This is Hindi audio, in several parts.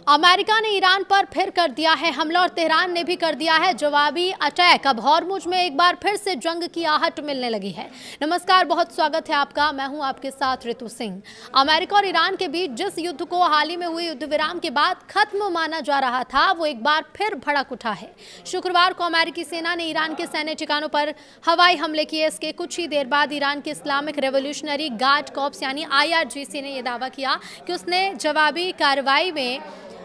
अमेरिका ने ईरान पर फिर कर दिया है हमला और तेहरान ने भी कर दिया है जवाबी अटैक। अब हॉर्मुज में एक बार फिर से जंग की आहट मिलने लगी है। नमस्कार, बहुत स्वागत है आपका। मैं हूं आपके साथ ऋतु सिंह। अमेरिका और ईरान के बीच जिस युद्ध को हाल ही में हुए युद्ध विराम के बाद खत्म माना जा रहा था, वो एक बार फिर भड़क उठा है। शुक्रवार को अमेरिकी सेना ने ईरान के सैन्य ठिकानों पर हवाई हमले किए। इसके कुछ ही देर बाद ईरान के इस्लामिक रेवोल्यूशनरी गार्ड कॉर्प्स यानी IRGC ने यह दावा किया कि उसने जवाबी कार्रवाई में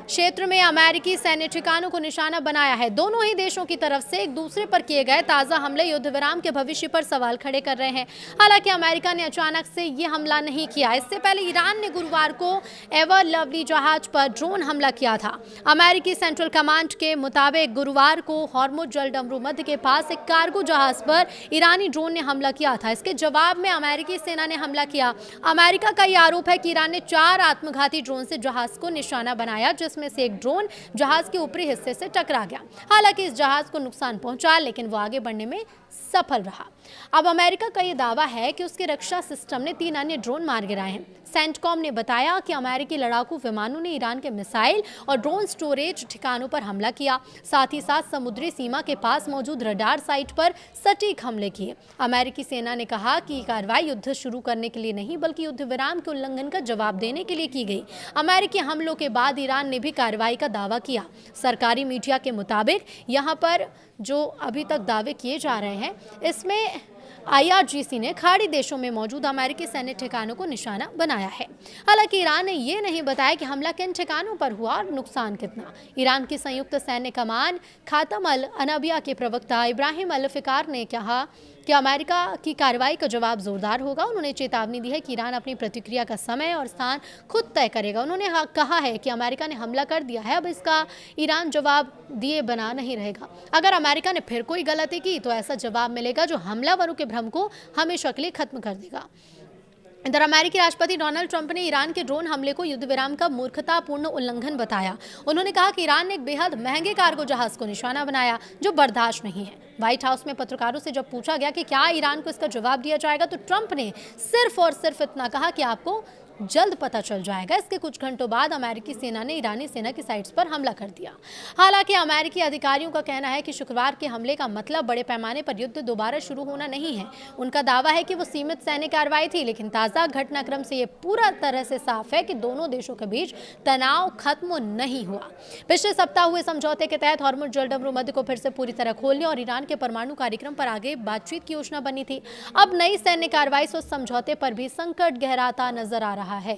क्षेत्र में अमेरिकी सैन्य ठिकानों को निशाना बनाया है। दोनों ही देशों की तरफ से एक दूसरे पर किए गए ताज़ा हमले युद्ध विराम के भविष्य पर सवाल खड़े कर रहे हैं। हालांकि अमेरिका ने अचानक से ये हमला नहीं किया। इससे पहले ईरान ने गुरुवार को एवर लवली जहाज पर ड्रोन हमला किया था। अमेरिकी सेंट्रल कमांड के मुताबिक गुरुवार को हॉर्मुज जलडमरू मध्य के पास एक कार्गो जहाज पर ईरानी ड्रोन ने हमला किया था। इसके जवाब में अमेरिकी सेना ने हमला किया। अमेरिका का यह आरोप है कि ईरान ने 4 आत्मघाती ड्रोन से जहाज को निशाना बनाया, में से एक ड्रोन जहाज के ऊपरी हिस्से से टकरा गया। हालांकि इस जहाज को नुकसान पहुंचा, लेकिन वो आगे बढ़ने में सफल रहा। अब अमेरिका का यह दावा है कि उसके रक्षा सिस्टम ने 3 अन्य ड्रोन मार गिराए हैं। सेंटकॉम ने बताया कि अमेरिकी लड़ाकू विमानों ने ईरान के मिसाइल और ड्रोन स्टोरेज ठिकानों पर हमला किया। साथ ही साथ समुद्री सीमा के पास मौजूद रडार साइट पर सटीक हमले किए। अमेरिकी सेना ने कहा कि कार्रवाई युद्ध शुरू करने के लिए नहीं, बल्कि युद्ध विराम के उल्लंघन का जवाब देने के लिए की गई। अमेरिकी हमलों के बाद ईरान ने भी कार्रवाई का दावा किया। सरकारी मीडिया के मुताबिक यहाँ पर जो अभी तक दावे किए जा रहे हैं, इसमें IRGC ने खाड़ी देशों में मौजूद अमेरिकी सैन्य ठिकानों को निशाना बनाया है। हालांकि ईरान ने यह नहीं बताया कि हमला किन ठिकानों पर हुआ और नुकसान कितना। ईरान की संयुक्त सैन्य कमान खातम अल अनबिया के प्रवक्ता इब्राहिम अल फिकार ने कहा कि अमेरिका की कार्रवाई का जवाब जोरदार होगा। उन्होंने चेतावनी दी है कि ईरान अपनी प्रतिक्रिया का समय और स्थान खुद तय करेगा। उन्होंने कहा है कि अमेरिका ने हमला कर दिया है, अब इसका ईरान जवाब दिए बना नहीं रहेगा। अगर अमेरिका ने फिर कोई गलती की तो ऐसा जवाब मिलेगा जो हमलावरों के भ्रम को हमेशा के लिए खत्म कर देगा। इधर अमेरिकी राष्ट्रपति डोनाल्ड ट्रंप ने ईरान के ड्रोन हमले को युद्ध विराम का मूर्खतापूर्ण उल्लंघन बताया। उन्होंने कहा कि ईरान ने एक बेहद महंगे कार्गो जहाज को निशाना बनाया, जो बर्दाश्त नहीं है। व्हाइट हाउस में पत्रकारों से जब पूछा गया कि क्या ईरान को इसका जवाब दिया जाएगा, तो ट्रंप ने सिर्फ और सिर्फ इतना कहा कि आपको जल्द पता चल जाएगा। इसके कुछ घंटों बाद अमेरिकी सेना ने ईरानी सेना की साइट्स पर हमला कर दिया। हालांकि अमेरिकी अधिकारियों का कहना है कि शुक्रवार के हमले का मतलब बड़े पैमाने पर युद्ध दोबारा शुरू होना नहीं है। उनका दावा है कि वो सीमित सैन्य कार्रवाई थी, लेकिन ताज़ा घटनाक्रम से ये पूरा तरह से साफ है कि दोनों देशों के बीच तनाव खत्म नहीं हुआ। पिछले सप्ताह हुए समझौते के तहत हॉर्मुज जलडमरू मध्य को फिर से पूरी तरह खोलने और ईरान के परमाणु कार्यक्रम पर आगे बातचीत की योजना बनी थी। अब नई सैन्य कार्रवाई से उस समझौते पर भी संकट गहराता नजर आ रहा है।